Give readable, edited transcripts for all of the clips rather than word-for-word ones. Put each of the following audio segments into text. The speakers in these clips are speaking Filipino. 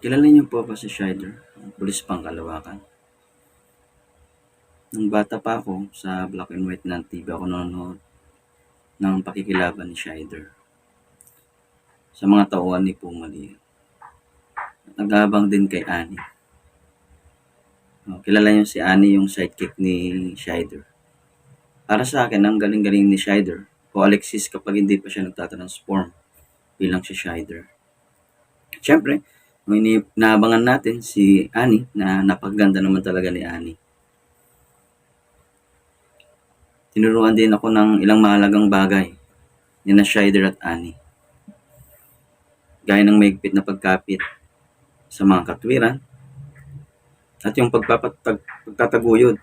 Kilala niyo po ba si Shider, ang pulis Pangkalawakan? Nung bata pa ako, sa black and white na TV ako nanonood ng pakikilaban ni Shider sa mga tauhan ni Pong Malian. Nag-aabang din kay Annie. Kilala niyo si Annie, yung sidekick ni Shider. Para sa akin, ang galing-galing ni Shider o Alexis kapag hindi pa siya nagtatransform bilang si Shider. Siyempre, kung inaabangan natin si Annie na napakaganda naman talaga ni Annie. Tinuruan din ako ng ilang mahalagang bagay ni na Shider at Annie. Gaya ng mahigpit na pagkapit sa mga katwiran at yung pagtataguyod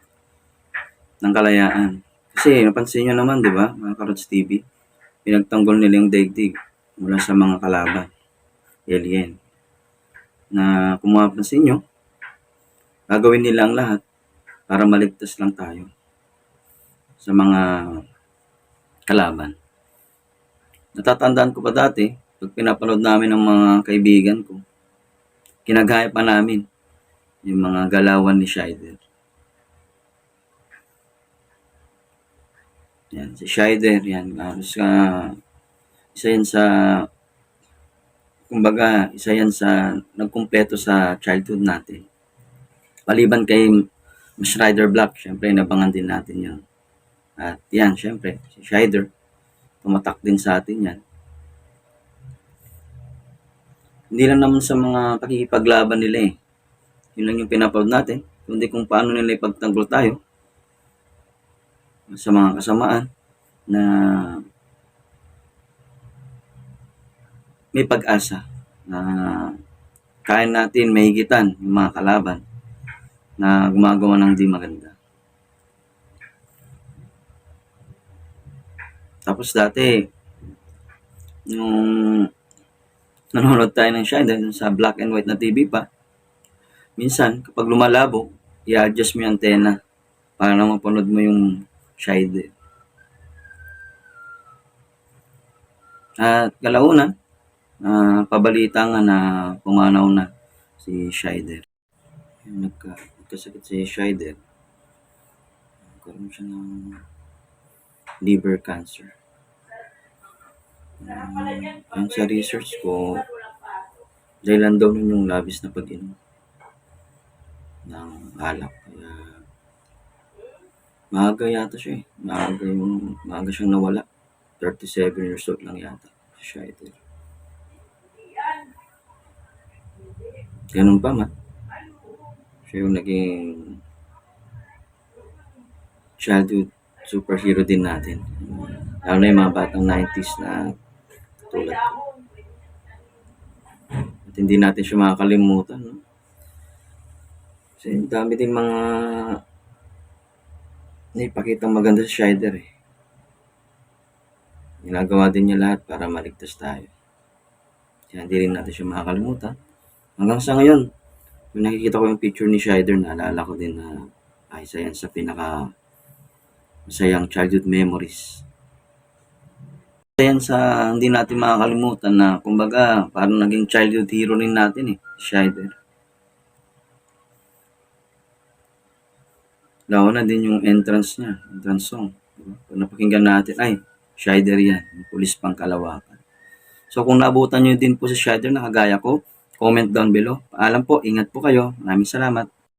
ng kalayaan. Kasi napansin nyo naman, di ba, mga Karots TV, pinagtanggol nila yung daigdig mula sa mga kalaban, alien. Na kung mapapansin nyo, gagawin nila ang lahat para maligtas lang tayo sa mga kalaban. Natatandaan ko pa dati, pag pinapanood namin ng mga kaibigan ko, kinagaya pa namin yung mga galawan ni Shider. Yan, si Shider, yan. Isa yan sa, kumbaga, isa yan sa nagkumpleto sa childhood natin. Maliban kay Mas Rider Black, syempre, nabangan din natin yun. At yan, syempre, si Shider, tumatak din sa atin yan. Hindi lang naman sa mga pakikipaglaban nila eh. Yun lang yung pinapanood natin, kundi kung paano nila ipagtanggol tayo sa mga kasamaan na may pag-asa na kaya natin mahigitan yung mga kalaban na gumagawa ng di maganda. Tapos dati, nung nanonood tayo ng Shider sa black and white na TV pa, minsan kapag lumalabo, i-adjust mo yung antena para na mapanood mo yung Shider. At kalaunan, pabalita nga na pumanaw na si Shider. Nagkasakit si Shider. Nagkaroon siya ng liver cancer. Ang sa research ko, dahilan daw nun yung labis na pag-inom ng alak. Kaya maaga yata siya eh. Maaga siyang nawala. 37 years old lang yata si Shider. Ganun pa man. Siya yung naging childhood superhero din natin. Lalo na yung mga batang 90s na tulad ko. At hindi natin siya makakalimutan. No? Kasi dami din mga naipakitang maganda sa Shider eh. Ginagawa din niya lahat para maligtas tayo. Kaya hindi rin natin siya makakalimutan. Hanggang sa ngayon, kung nakikita ko yung picture ni Shider, naalala ko din na isa yan sa pinaka masayang childhood memories. Isa yan sa hindi natin makakalimutan na kumbaga parang naging childhood hero rin natin eh, Shider. Lalo na din yung entrance niya, entrance song. Diba? Kung napakinggan natin, ay, Shider yan, yung pulis Pangkalawakan. So kung naabutan nyo din po si Shider na kagaya ko, comment down below. Paalam po, ingat po kayo. Maraming salamat.